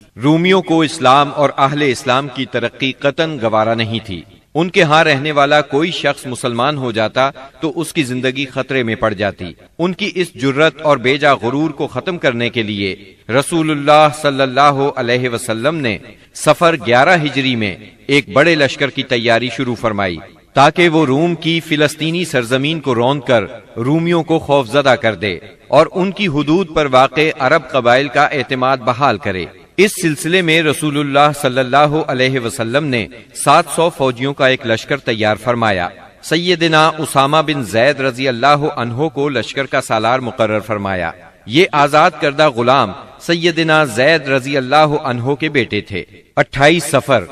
رومیوں کو اسلام اور اہل اسلام کی ترقی قطعاً گوارا نہیں تھی۔ ان کے ہاں رہنے والا کوئی شخص مسلمان ہو جاتا تو اس کی زندگی خطرے میں پڑ جاتی۔ ان کی اس جرت اور بیجا غرور کو ختم کرنے کے لیے رسول اللہ صلی اللہ علیہ وسلم نے صفر 11 ہجری میں ایک بڑے لشکر کی تیاری شروع فرمائی تاکہ وہ روم کی فلسطینی سرزمین کو روند کر رومیوں کو خوفزدہ کر دے اور ان کی حدود پر واقع عرب قبائل کا اعتماد بحال کرے۔ اس سلسلے میں رسول اللہ صلی اللہ علیہ وسلم نے 700 فوجیوں کا ایک لشکر تیار فرمایا۔ سیدنا اسامہ بن زید رضی اللہ عنہ کو لشکر کا سالار مقرر فرمایا۔ یہ آزاد کردہ غلام سیدنا زید رضی اللہ عنہ کے بیٹے تھے۔ 28 صفر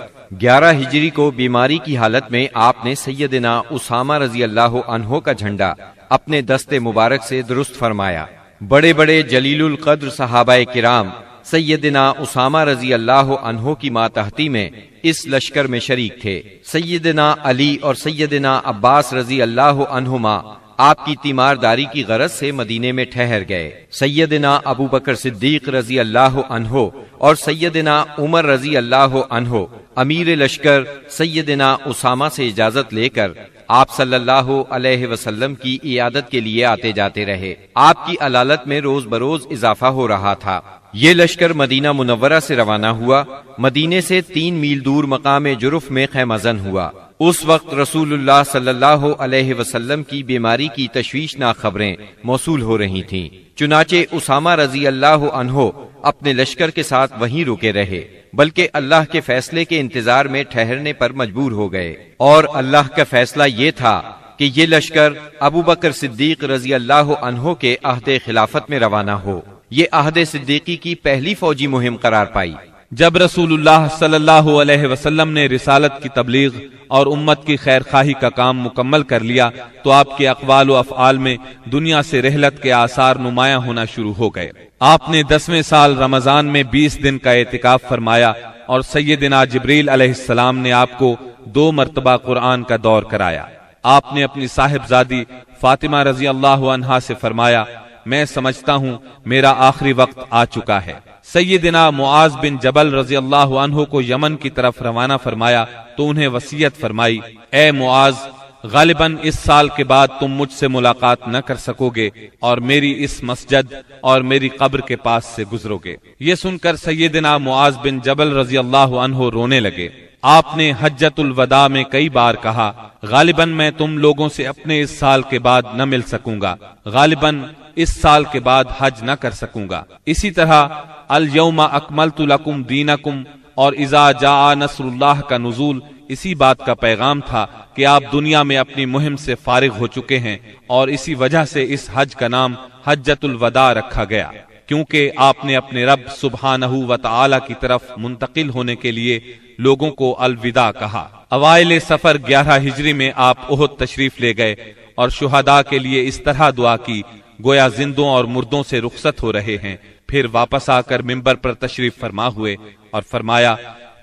11 ہجری کو بیماری کی حالت میں آپ نے سیدنا اسامہ رضی اللہ عنہ کا جھنڈا اپنے دست مبارک سے درست فرمایا۔ بڑے بڑے جلیل القدر صحابہ کرام سیدنا اسامہ رضی اللہ عنہ کی ماتحتی میں اس لشکر میں شریک تھے۔ سیدنا علی اور سیدنا عباس رضی اللہ عنہما آپ کی تیمارداری کی غرض سے مدینے میں ٹھہر گئے۔ سیدنا ابو بکر صدیق رضی اللہ عنہ اور سیدنا عمر رضی اللہ عنہ امیر لشکر سیدنا اسامہ سے اجازت لے کر آپ صلی اللہ علیہ وسلم کی عیادت کے لیے آتے جاتے رہے۔ آپ کی علالت میں روز بروز اضافہ ہو رہا تھا۔ یہ لشکر مدینہ منورہ سے روانہ ہوا۔ مدینے سے 3 میل دور مقام جرف میں خیمہ زن ہوا۔ اس وقت رسول اللہ صلی اللہ علیہ وسلم کی بیماری کی تشویشناک خبریں موصول ہو رہی تھیں، چنانچہ اسامہ رضی اللہ عنہ اپنے لشکر کے ساتھ وہیں رکے رہے، بلکہ اللہ کے فیصلے کے انتظار میں ٹھہرنے پر مجبور ہو گئے۔ اور اللہ کا فیصلہ یہ تھا کہ یہ لشکر ابو بکر صدیق رضی اللہ عنہ کے عہد خلافت میں روانہ ہو۔ یہ عہد صدیقی کی پہلی فوجی مہم قرار پائی۔ جب رسول اللہ صلی اللہ علیہ وسلم نے رسالت کی تبلیغ اور امت کی خیر خواہی کا کام مکمل کر لیا تو آپ کے اقوال و افعال میں دنیا سے رحلت کے آثار نمایاں ہونا شروع ہو گئے۔ آپ نے 10ویں سال رمضان میں 20 دن کا اعتکاف فرمایا اور سیدنا جبریل علیہ السلام نے آپ کو 2 مرتبہ قرآن کا دور کرایا۔ آپ نے اپنی صاحبزادی فاطمہ رضی اللہ عنہا سے فرمایا، میں سمجھتا ہوں میرا آخری وقت آ چکا ہے۔ سیدنا معاذ بن جبل رضی اللہ عنہ کو یمن کی طرف روانہ فرمایا تو انہیں وصیت فرمائی، اے معاذ، غالباً اس سال کے بعد تم مجھ سے ملاقات نہ کر سکو گے اور میری اس مسجد اور میری قبر کے پاس سے گزرو گے۔ یہ سن کر سیدنا معاذ بن جبل رضی اللہ عنہ رونے لگے۔ آپ نے حجۃ الوداع میں کئی بار کہا، غالباً میں تم لوگوں سے اپنے اس سال کے بعد نہ مل سکوں گا، غالباً اس سال کے بعد حج نہ کر سکوں گا۔ اسی طرح الیوم اکملت لکم دینکم اور اذا جاء نصر اللہ کا نزول اسی بات کا پیغام تھا کہ آپ دنیا میں اپنی مہم سے فارغ ہو چکے ہیں، اور اسی وجہ سے اس حج کا نام حجۃ الوداع رکھا گیا، کیونکہ آپ نے اپنے رب سبحانہ و تعالی کی طرف منتقل ہونے کے لیے لوگوں کو الوداع کہا۔ اوائل صفر 11 ہجری میں آپ احد تشریف لے گئے اور شہداء کے لیے اس طرح دعا کی گویا زندوں اور مردوں سے رخصت ہو رہے ہیں۔ پھر واپس آ کر منبر پر تشریف فرما ہوئے اور فرمایا،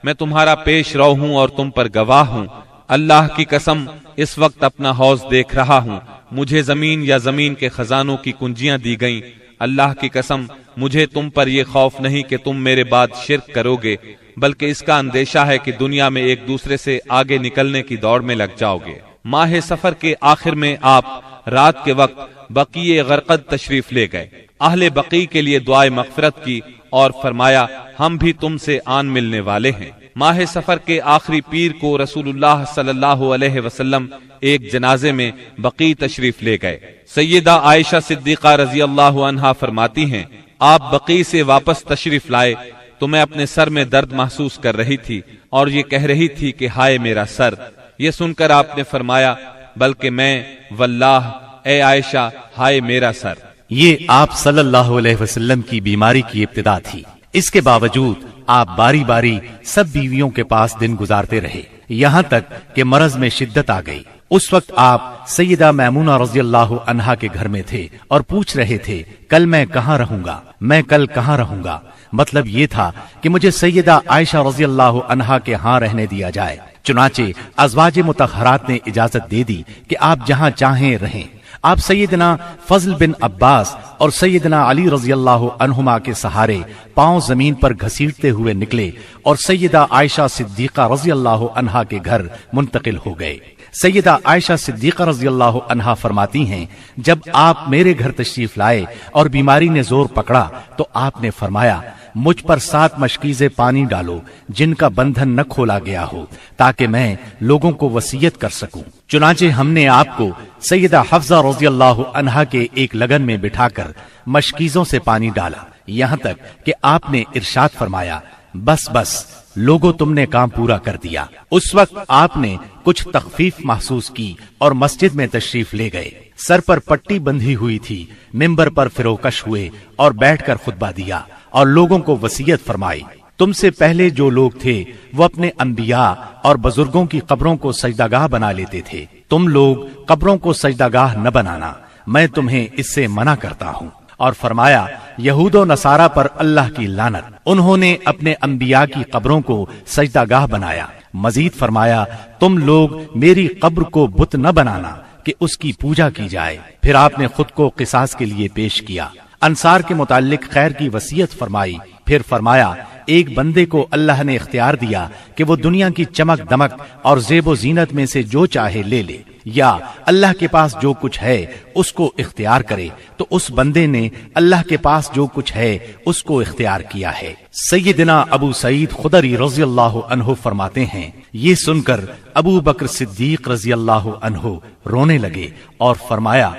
میں تمہارا پیش رو ہوں اور تم پر گواہ ہوں، اللہ کی قسم اس وقت اپنا حوض دیکھ رہا ہوں، مجھے زمین یا زمین کے خزانوں کی کنجیاں دی گئیں، اللہ کی قسم مجھے تم پر یہ خوف نہیں کہ تم میرے بعد شرک کرو گے، بلکہ اس کا اندیشہ ہے کہ دنیا میں ایک دوسرے سے آگے نکلنے کی دوڑ میں لگ جاؤ گے۔ ماہ سفر کے آخر میں آپ رات کے وقت بقیع غرقد تشریف لے گئے، اہل بقیع کے لیے دعائے مغفرت کی اور فرمایا، ہم بھی تم سے آن ملنے والے ہیں۔ ماہ سفر کے آخری پیر کو رسول اللہ صلی اللہ علیہ وسلم ایک جنازے میں بقیع تشریف لے گئے۔ سیدہ عائشہ صدیقہ رضی اللہ عنہا فرماتی ہیں، آپ بقیع سے واپس تشریف لائے تو میں اپنے سر میں درد محسوس کر رہی تھی اور یہ کہہ رہی تھی کہ ہائے میرا سر۔ یہ سن کر آپ نے فرمایا، بلکہ میں واللہ اے عائشہ ہائے میرا سر۔ یہ آپ صلی اللہ علیہ وسلم کی بیماری کی ابتدا تھی۔ اس کے باوجود آپ باری باری سب بیویوں کے پاس دن گزارتے رہے، یہاں تک کہ مرض میں شدت آ گئی۔ اس وقت آپ سیدہ میمونہ رضی اللہ عنہا کے گھر میں تھے اور پوچھ رہے تھے، کل میں کہاں رہوں گا، میں کل کہاں رہوں گا۔ مطلب یہ تھا کہ مجھے سیدہ عائشہ رضی اللہ عنہا کے ہاں رہنے دیا جائے۔ چنانچہ ازواج مطہرات نے اجازت دے دی کہ آپ جہاں چاہیں رہیں۔ آپ سیدنا فضل بن عباس اور سیدنا علی رضی اللہ عنہما کے سہارے پاؤں زمین پر گھسیٹتے ہوئے نکلے اور سیدہ عائشہ صدیقہ رضی اللہ عنہا کے گھر منتقل ہو گئے۔ سیدہ عائشہ صدیقہ رضی اللہ عنہا فرماتی ہیں، جب آپ میرے گھر تشریف لائے اور بیماری نے زور پکڑا تو آپ نے فرمایا، مجھ پر 7 مشکیزیں پانی ڈالو جن کا بندھن نہ کھولا گیا ہو، تاکہ میں لوگوں کو وصیت کر سکوں۔ چنانچہ ہم نے آپ کو سیدہ حفصہ رضی اللہ عنہا کے ایک لگن میں بٹھا کر مشکیزوں سے پانی ڈالا، یہاں تک کہ آپ نے ارشاد فرمایا، بس بس لوگوں تم نے کام پورا کر دیا۔ اس وقت آپ نے کچھ تخفیف محسوس کی اور مسجد میں تشریف لے گئے۔ سر پر پٹی بندھی ہوئی تھی، ممبر پر فروکش ہوئے اور بیٹھ کر خطبہ دیا اور لوگوں کو وصیت فرمائی، تم سے پہلے جو لوگ تھے وہ اپنے انبیاء اور بزرگوں کی قبروں کو سجدہ گاہ بنا لیتے تھے، تم لوگ قبروں کو سجدہ گاہ نہ بنانا، میں تمہیں اس سے منع کرتا ہوں۔ اور فرمایا، یہود و نصارہ پر اللہ کی لعنت، انہوں نے اپنے انبیاء کی قبروں کو سجدہ گاہ بنایا۔ مزید فرمایا، تم لوگ میری قبر کو بت نہ بنانا کہ اس کی پوجا کی جائے۔ پھر آپ نے خود کو قصاص کے لیے پیش کیا، انصار کے متعلق خیر کی وصیت فرمائی، پھر فرمایا، ایک بندے کو اللہ نے اختیار دیا کہ وہ دنیا کی چمک دمک اور زیب و زینت میں سے جو چاہے لے لے، یا اللہ کے پاس جو کچھ ہے اس کو اختیار کرے، تو اس بندے نے اللہ کے پاس جو کچھ ہے اس کو اختیار کیا ہے۔ سیدنا ابو سعید خدری رضی اللہ عنہ فرماتے ہیں، یہ سن کر ابو بکر صدیق رضی اللہ عنہ رونے لگے اور فرمایا،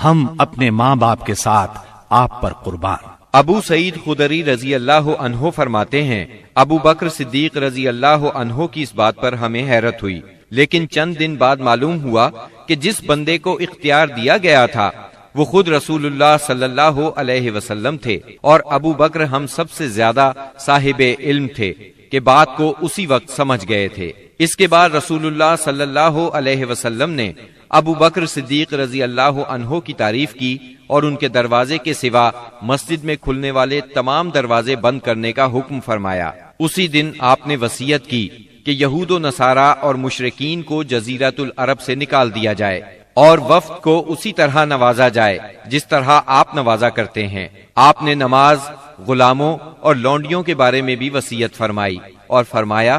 ہم اپنے ماں باپ کے ساتھ آپ پر قربان۔ ابو سعید خدری رضی اللہ عنہ فرماتے ہیں، ابو بکر صدیق رضی اللہ عنہ کی اس بات پر ہمیں حیرت ہوئی، لیکن چند دن بعد معلوم ہوا کہ جس بندے کو اختیار دیا گیا تھا وہ خود رسول اللہ صلی اللہ علیہ وسلم تھے، اور ابو بکر ہم سب سے زیادہ صاحب علم تھے کہ بات کو اسی وقت سمجھ گئے تھے۔ اس کے بعد رسول اللہ صلی اللہ علیہ وسلم نے ابو بکر صدیق رضی اللہ عنہ کی تعریف کی اور ان کے دروازے کے سوا مسجد میں کھلنے والے تمام دروازے بند کرنے کا حکم فرمایا۔ اسی دن آپ نے وصیت کی کہ یہود و نصارہ اور مشرکین کو جزیرۃ العرب سے نکال دیا جائے اور وفد کو اسی طرح نوازا جائے جس طرح آپ نوازا کرتے ہیں۔ آپ نے نماز، غلاموں اور لونڈیوں کے بارے میں بھی وصیت فرمائی اور فرمایا،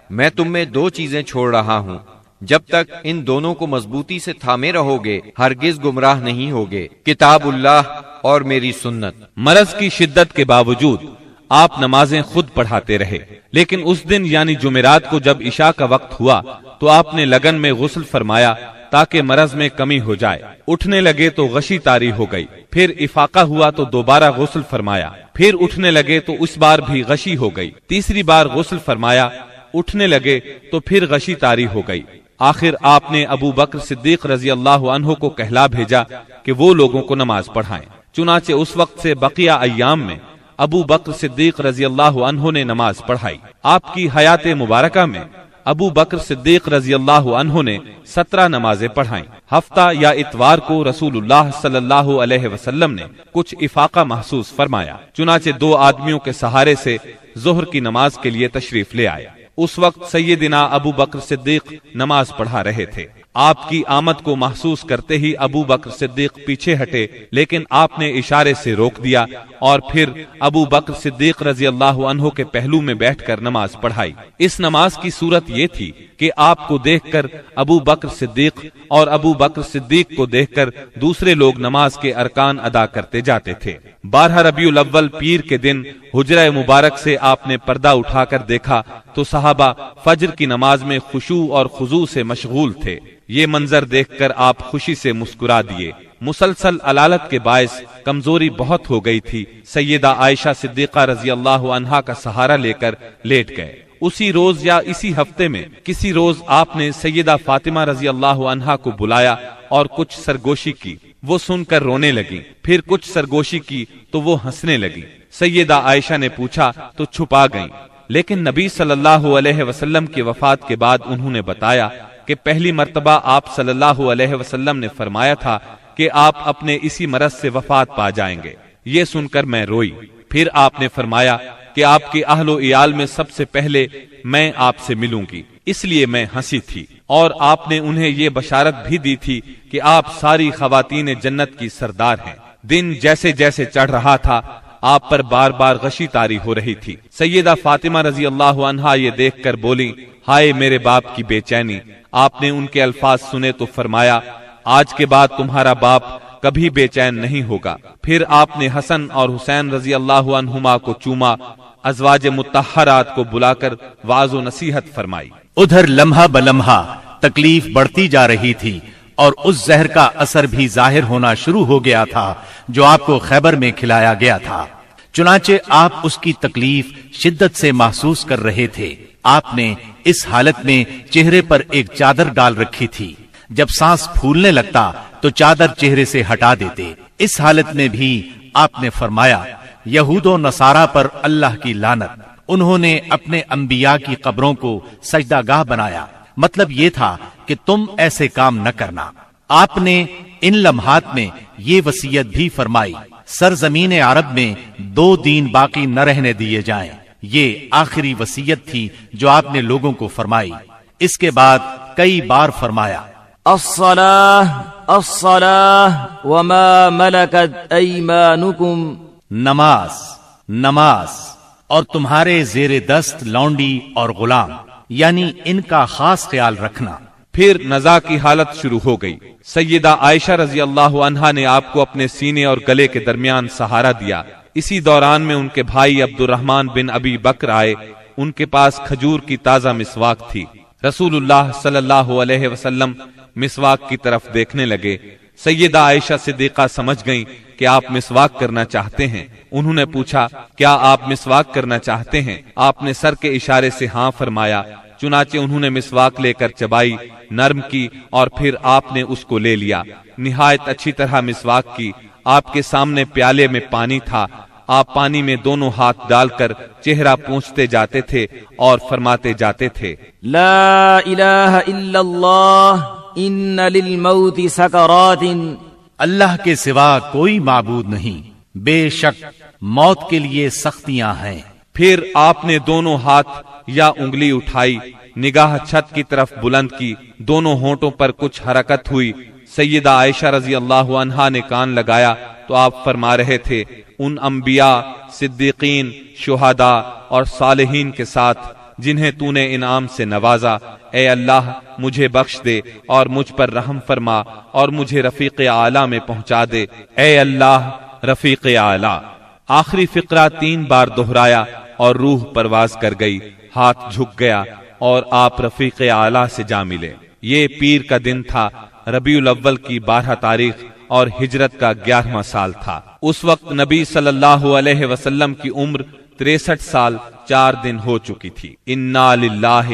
میں تم میں 2 چیزیں چھوڑ رہا ہوں، جب تک ان دونوں کو مضبوطی سے تھامے رہو گے ہرگز گمراہ نہیں ہوگے، کتاب اللہ اور میری سنت۔ مرض کی شدت کے باوجود آپ نمازیں خود پڑھاتے رہے، لیکن اس دن یعنی جمعرات کو جب عشاء کا وقت ہوا تو آپ نے لگن میں غسل فرمایا تاکہ مرض میں کمی ہو جائے۔ اٹھنے لگے تو غشی طاری ہو گئی، پھر افاقہ ہوا تو دوبارہ غسل فرمایا، پھر اٹھنے لگے تو اس بار بھی غشی ہو گئی، تیسری بار غسل فرمایا، اٹھنے لگے تو پھر غشی طاری ہو گئی۔ آخر آپ نے ابو بکر صدیق رضی اللہ عنہ کو کہلا بھیجا کہ وہ لوگوں کو نماز پڑھائیں۔ چنانچہ اس وقت سے بقیہ ایام میں ابو بکر صدیق رضی اللہ عنہ نے نماز پڑھائی۔ آپ کی حیات مبارکہ میں ابو بکر صدیق رضی اللہ عنہ نے 17 نمازیں پڑھائیں۔ ہفتہ یا اتوار کو رسول اللہ صلی اللہ علیہ وسلم نے کچھ افاقہ محسوس فرمایا، چنانچہ 2 آدمیوں کے سہارے سے ظہر کی نماز کے لیے تشریف لے آئے۔ اس وقت سیدنا ابو بکر صدیق نماز پڑھا رہے تھے۔ آپ کی آمد کو محسوس کرتے ہی ابو بکر صدیق پیچھے ہٹے، لیکن آپ نے اشارے سے روک دیا اور پھر ابو بکر صدیق رضی اللہ عنہ کے پہلو میں بیٹھ کر نماز پڑھائی۔ اس نماز کی صورت یہ تھی کہ آپ کو دیکھ کر ابو بکر صدیق اور ابو بکر صدیق کو دیکھ کر دوسرے لوگ نماز کے ارکان ادا کرتے جاتے تھے۔ 12 ربیع الاول پیر کے دن حجرہ مبارک سے آپ نے پردہ اٹھا کر دیکھا تو صحابہ فجر کی نماز میں خشوع اور خضوع سے مشغول تھے۔ یہ منظر دیکھ کر آپ خوشی سے مسکرا دیے۔ مسلسل علالت کے باعث کمزوری بہت ہو گئی تھی۔ سیدہ عائشہ صدیقہ رضی اللہ عنہا کا سہارا لے کر لیٹ گئے۔ اسی روز یا اسی ہفتے میں کسی روز آپ نے سیدہ فاطمہ رضی اللہ عنہا کو بلایا اور کچھ سرگوشی کی، وہ سن کر رونے لگی، پھر کچھ سرگوشی کی تو وہ ہنسنے لگی۔ سیدہ عائشہ نے پوچھا تو چھپا گئیں، لیکن نبی صلی اللہ علیہ وسلم کی وفات کے بعد انہوں نے بتایا کہ پہلی مرتبہ آپ صلی اللہ علیہ وسلم نے فرمایا تھا کہ آپ اپنے اسی مرض سے وفات پا جائیں گے۔ یہ سن کر میں روئی۔ پھر آپ نے فرمایا کہ آپ کے اہل و عیال میں سب سے پہلے میں آپ سے ملوں گی، اس لیے میں ہنسی تھی، اور آپ نے انہیں یہ بشارت بھی دی تھی کہ آپ ساری خواتین جنت کی سردار ہیں۔ دن جیسے جیسے چڑھ رہا تھا آپ پر بار بار غشی طاری ہو رہی تھی۔ سیدہ فاطمہ رضی اللہ عنہا یہ دیکھ کر بولی، ہائے میرے باپ کی بے چینی۔ آپ نے ان کے الفاظ سنے تو فرمایا، آج کے بعد تمہارا باپ کبھی بے چین نہیں ہوگا۔ پھر آپ نے حسن اور حسین رضی اللہ عنہما کو چوما، ازواج مطہرات کو بلا کر وعظ و نصیحت فرمائی۔ ادھر لمحہ بلمحہ تکلیف بڑھتی جا رہی تھی اور اس زہر کا اثر بھی ظاہر ہونا شروع ہو گیا تھا جو آپ کو خیبر میں کھلایا گیا تھا۔ چنانچہ آپ اس کی تکلیف شدت سے محسوس کر رہے تھے۔ آپ نے اس حالت میں چہرے پر ایک چادر ڈال رکھی تھی، جب سانس پھولنے لگتا تو چادر چہرے سے ہٹا دیتے۔ اس حالت میں بھی آپ نے فرمایا، یہود و نصارہ پر اللہ کی لعنت، انہوں نے اپنے انبیاء کی قبروں کو سجدہ گاہ بنایا۔ مطلب یہ تھا کہ تم ایسے کام نہ کرنا۔ آپ نے ان لمحات میں یہ وصیت بھی فرمائی، سرزمین عرب میں 2 دین باقی نہ رہنے دیے جائیں۔ یہ آخری وصیت تھی جو آپ نے لوگوں کو فرمائی۔ اس کے بعد کئی بار فرمایا، الصلاة الصلاة وما ملكت ایمانکم، نماز نماز اور تمہارے زیر دست لونڈی اور غلام، یعنی ان کا خاص خیال رکھنا۔ پھر نزا کی حالت شروع ہو گئی۔ سیدہ عائشہ رضی اللہ عنہا نے آپ کو اپنے سینے اور گلے کے درمیان سہارا دیا۔ اسی دوران میں ان کے بھائی عبد الرحمن بن ابی بکر آئے، ان کے پاس کھجور کی تازہ مسواک تھی۔ رسول اللہ صلی اللہ علیہ وسلم مسواک کی طرف دیکھنے لگے۔ سیدہ عائشہ صدیقہ سمجھ گئیں کہ آپ مسواک کرنا چاہتے ہیں۔ انہوں نے پوچھا، کیا آپ مسواک کرنا چاہتے ہیں؟ آپ نے سر کے اشارے سے ہاں فرمایا۔ چنانچہ انہوں نے مسواک لے کر چبائی، نرم کی اور پھر آپ نے اس کو لے لیا۔ نہایت اچھی طرح مسواک کی۔ آپ کے سامنے پیالے میں پانی تھا۔ آپ پانی میں دونوں ہاتھ ڈال کر چہرہ پونچھتے جاتے تھے اور فرماتے جاتے تھے، لا الہ الا اللہ ان للموت سکرات، اللہ کے سوا کوئی معبود نہیں، بے شک موت کے لیے سختیاں ہیں۔ پھر آپ نے دونوں ہاتھ یا انگلی اٹھائی، نگاہ چھت کی طرف بلند کی، دونوں ہونٹوں پر کچھ حرکت ہوئی۔ سیدہ عائشہ رضی اللہ عنہا نے کان لگایا تو آپ فرما رہے تھے، ان انبیاء، صدیقین، شہداء اور صالحین کے ساتھ جنہیں تو نے انعام سے نوازا، اے اللہ مجھے بخش دے اور مجھ پر رحم فرما اور مجھے رفیق اعلیٰ میں پہنچا دے، اے اللہ رفیق اعلیٰ۔ آخری فقرہ 3 بار دہرایا اور روح پرواز کر گئی، ہاتھ جھک گیا اور آپ رفیق اعلیٰ سے جا ملے۔ یہ پیر کا دن تھا، ربیع الاول کی 12 تاریخ اور ہجرت کا 11واں سال تھا۔ اس وقت نبی صلی اللہ علیہ وسلم کی عمر 63 سال 4 دن ہو چکی تھی۔ انا للہ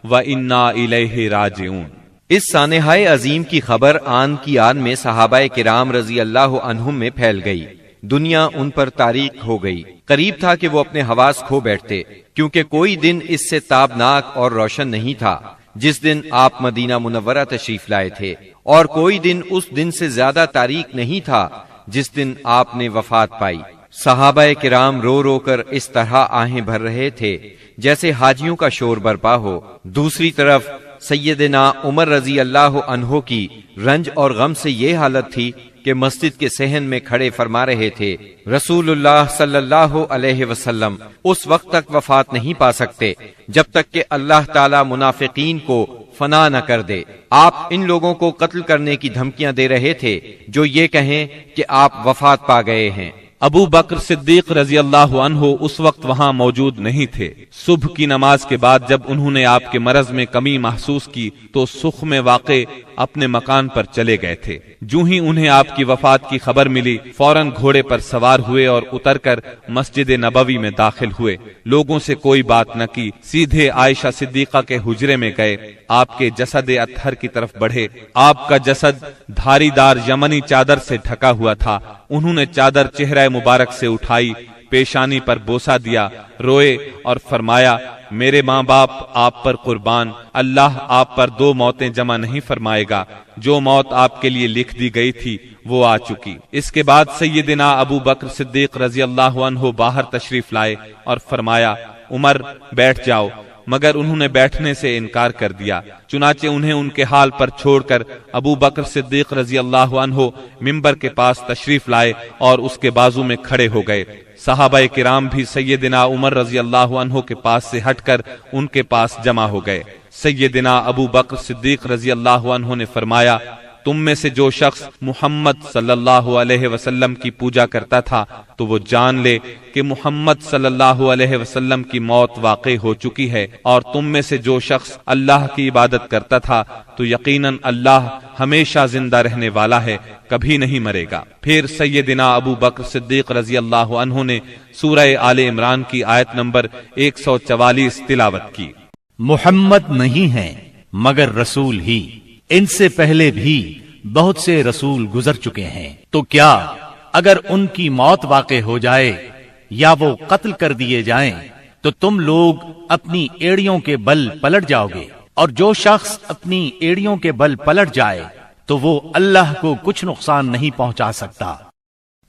و انا الیہ راجعون۔ اس سانحۂ عظیم کی خبر آن کی آن میں صحابہ کرام رضی اللہ عنہم میں پھیل گئی۔ دنیا ان پر تاریک ہو گئی۔ قریب تھا کہ وہ اپنے حواس کھو بیٹھتے، کیونکہ کوئی دن اس سے تابناک اور روشن نہیں تھا جس دن آپ مدینہ منورہ تشریف لائے تھے، اور کوئی دن اس دن سے زیادہ تاریک نہیں تھا جس دن آپ نے وفات پائی۔ صحابہ کرام رو رو کر اس طرح آہیں بھر رہے تھے جیسے حاجیوں کا شور برپا ہو۔ دوسری طرف سیدنا عمر رضی اللہ عنہ کی رنج اور غم سے یہ حالت تھی کہ مسجد کے صحن میں کھڑے فرما رہے تھے، رسول اللہ صلی اللہ علیہ وسلم اس وقت تک وفات نہیں پا سکتے جب تک کہ اللہ تعالی منافقین کو فنا نہ کر دے۔ آپ ان لوگوں کو قتل کرنے کی دھمکیاں دے رہے تھے جو یہ کہیں کہ آپ وفات پا گئے ہیں۔ ابو بکر صدیق رضی اللہ عنہ اس وقت وہاں موجود نہیں تھے۔ صبح کی نماز کے بعد جب انہوں نے آپ کے مرض میں کمی محسوس کی تو سخ میں واقع اپنے مکان پر چلے گئے تھے۔ جو ہی انہیں آپ کی وفات کی خبر ملی، فوراً گھوڑے پر سوار ہوئے اور اتر کر مسجد نبوی میں داخل ہوئے۔ لوگوں سے کوئی بات نہ کی، سیدھے عائشہ صدیقہ کے حجرے میں گئے، آپ کے جسد اطہر کی طرف بڑھے۔ آپ کا جسد دھاری دار یمنی چادر سے ڈھکا ہوا تھا۔ انہوں نے چادر چہرہ مبارک سے اٹھائی، پیشانی پر بوسہ دیا، روئے اور فرمایا، میرے ماں باپ آپ پر قربان، اللہ آپ پر 2 موتیں جمع نہیں فرمائے گا۔ جو موت آپ کے لیے لکھ دی گئی تھی وہ آ چکی۔ اس کے بعد سیدنا ابو بکر صدیق رضی اللہ عنہ باہر تشریف لائے اور فرمایا، عمر بیٹھ جاؤ۔ مگر انہوں نے بیٹھنے سے انکار کر دیا۔ چنانچہ انہیں ان کے حال پر چھوڑ کر ابو بکر صدیق رضی اللہ عنہ ممبر کے پاس تشریف لائے اور اس کے بازو میں کھڑے ہو گئے۔ صحابہ کرام بھی سیدنا عمر رضی اللہ عنہ کے پاس سے ہٹ کر ان کے پاس جمع ہو گئے۔ سیدنا ابو بکر صدیق رضی اللہ عنہ نے فرمایا، تم میں سے جو شخص محمد صلی اللہ علیہ وسلم کی پوجا کرتا تھا تو وہ جان لے کہ محمد صلی اللہ علیہ وسلم کی موت واقع ہو چکی ہے، اور تم میں سے جو شخص اللہ کی عبادت کرتا تھا تو یقیناً اللہ ہمیشہ زندہ رہنے والا ہے، کبھی نہیں مرے گا۔ پھر سیدنا ابو بکر صدیق رضی اللہ عنہ نے سورہ آل عمران کی آیت نمبر 144 تلاوت کی۔ محمد نہیں ہیں مگر رسول ہی، ان سے پہلے بھی بہت سے رسول گزر چکے ہیں، تو کیا اگر ان کی موت واقع ہو جائے یا وہ قتل کر دیے جائیں تو تم لوگ اپنی ایڑیوں کے بل پلٹ جاؤ گے؟ اور جو شخص اپنی ایڑیوں کے بل پلٹ جائے تو وہ اللہ کو کچھ نقصان نہیں پہنچا سکتا۔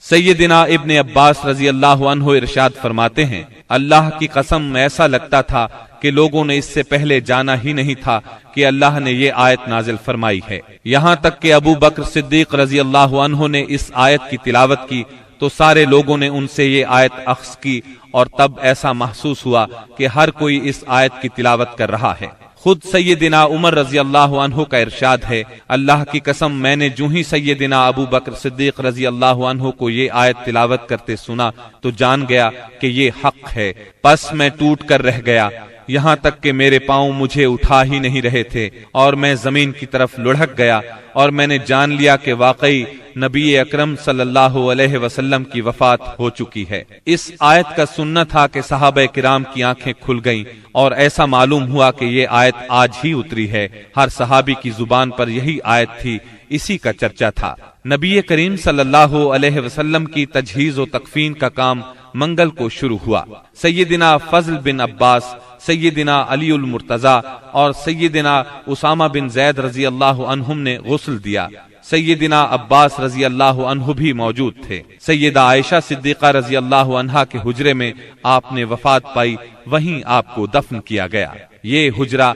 سیدنا ابن عباس رضی اللہ عنہ ارشاد فرماتے ہیں، اللہ کی قسم ایسا لگتا تھا کہ لوگوں نے اس سے پہلے جانا ہی نہیں تھا کہ اللہ نے یہ آیت نازل فرمائی ہے۔ یہاں تک کہ ابو بکر صدیق رضی اللہ عنہ نے اس آیت کی تلاوت کی تو سارے لوگوں نے ان سے یہ آیت اخذ کی، اور تب ایسا محسوس ہوا کہ ہر کوئی اس آیت کی تلاوت کر رہا ہے۔ خود سیدنا عمر رضی اللہ عنہ کا ارشاد ہے، اللہ کی قسم میں نے جو ہی سیدنا ابو بکر صدیق رضی اللہ عنہ کو یہ آیت تلاوت کرتے سنا تو جان گیا کہ یہ حق ہے، پس میں ٹوٹ کر رہ گیا، یہاں تک کہ میرے پاؤں مجھے اٹھا ہی نہیں رہے تھے، اور میں زمین کی طرف لڑھک گیا، اور میں نے جان لیا کہ واقعی نبی اکرم صلی اللہ علیہ وسلم کی وفات ہو چکی ہے۔ اس آیت کا سننا تھا کہ صحابہ کرام کی آنکھیں کھل گئیں، اور ایسا معلوم ہوا کہ یہ آیت آج ہی اتری ہے۔ ہر صحابی کی زبان پر یہی آیت تھی، اسی کا چرچا تھا۔ نبی کریم صلی اللہ علیہ وسلم کی تجہیز و تکفین کا کام منگل کو شروع ہوا۔ سیدنا فضل بن عباس، سیدنا علی المرتضی اور سیدنا اسامہ بن زید رضی اللہ عنہم نے غسل دیا۔ سیدنا عباس رضی اللہ عنہ بھی موجود تھے۔ سیدہ عائشہ صدیقہ رضی اللہ عنہا کے حجرے میں آپ نے وفات پائی، وہیں آپ کو دفن کیا گیا۔ یہ حجرہ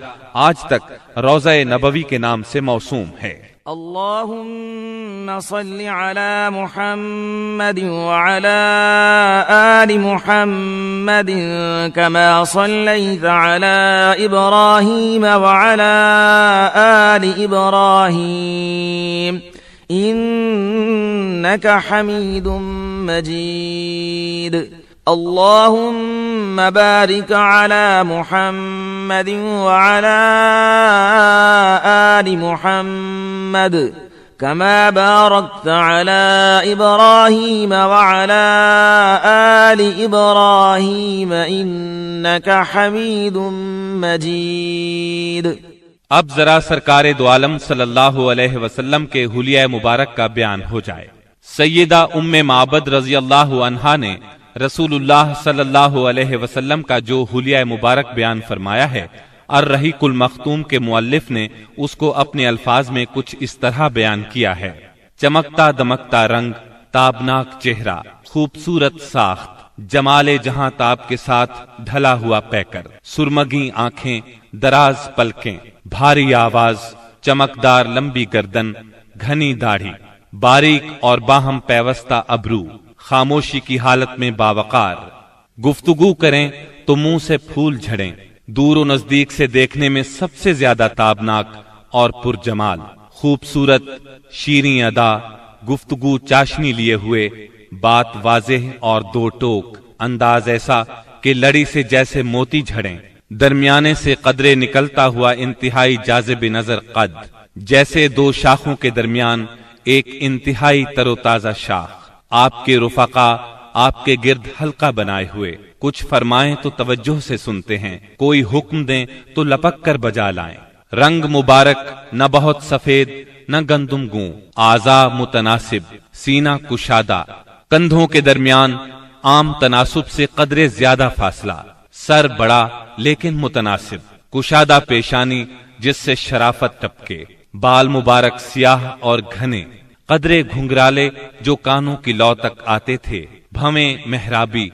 آج تک روضہ نبوی کے نام سے موسوم ہے۔ اللهم صل على محمد وعلى آل محمد كما صليت على إبراهيم وعلى آل إبراهيم إنك حميد مجيد۔ اللهم بارك على محمد وعلى آل محمد كما باركت على إبراهيم وعلى آل إبراهيم إنك حميد مجيد۔ اب ذرا سرکار دو عالم صلی اللہ علیہ وسلم کے حلیہ مبارک کا بیان ہو جائے۔ سیدہ ام معبد رضی اللہ عنہا نے رسول اللہ صلی اللہ علیہ وسلم کا جو حلیہ مبارک بیان فرمایا ہے، الرحیق المختوم کے مؤلف نے اس کو اپنے الفاظ میں کچھ اس طرح بیان کیا ہے: چمکتا دمکتا رنگ، تابناک چہرہ، خوبصورت ساخت، جمال جہاں تاب کے ساتھ ڈھلا ہوا پیکر، سرمگی آنکھیں، دراز پلکیں، بھاری آواز، چمکدار لمبی گردن، گھنی داڑھی، باریک اور باہم پیوستہ ابرو، خاموشی کی حالت میں باوقار، گفتگو کریں تو منہ سے پھول جھڑیں، دور و نزدیک سے دیکھنے میں سب سے زیادہ تابناک اور پرجمال، خوبصورت، شیریں ادا، گفتگو چاشنی لیے ہوئے، بات واضح اور دو ٹوک، انداز ایسا کہ لڑی سے جیسے موتی جھڑیں، درمیانے سے قدرے نکلتا ہوا انتہائی جاذب نظر قد، جیسے دو شاخوں کے درمیان ایک انتہائی تر و تازہ شاخ، آپ کے رفقا آپ کے گرد حلقہ بنائے ہوئے، کچھ فرمائیں تو توجہ سے سنتے ہیں، کوئی حکم دیں تو لپک کر بجا لائیں، رنگ مبارک نہ بہت سفید نہ گندم گوں، اعضاء متناسب، سینہ کشادہ، کندھوں کے درمیان عام تناسب سے قدرے زیادہ فاصلہ، سر بڑا لیکن متناسب، کشادہ پیشانی جس سے شرافت ٹپکے، بال مبارک سیاہ اور گھنے، قدرے گھنگرالے جو کانوں کی لو تک آتے تھے، بھویں محرابی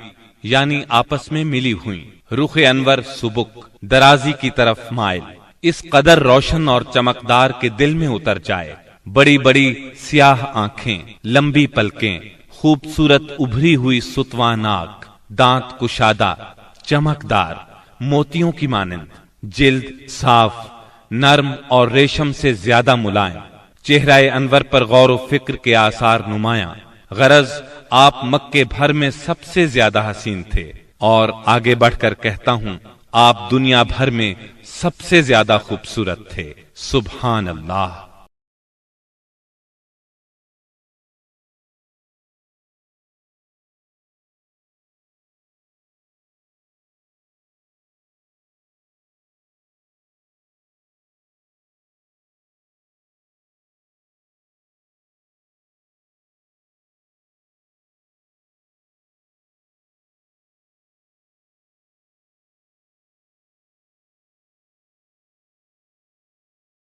یعنی آپس میں ملی ہوئی، رخ انور سبک، درازی کی طرف مائل، اس قدر روشن اور چمکدار کے دل میں اتر جائے۔ بڑی بڑی سیاہ آنکھیں، لمبی پلکیں، خوبصورت ابھری ہوئی ستواں ناک، دانت کشادہ، چمکدار، موتیوں کی مانند، جلد صاف، نرم اور ریشم سے زیادہ ملائم، چہرہ انور پر غور و فکر کے آثار نمایاں۔ غرض آپ مکے بھر میں سب سے زیادہ حسین تھے، اور آگے بڑھ کر کہتا ہوں آپ دنیا بھر میں سب سے زیادہ خوبصورت تھے۔ سبحان اللہ۔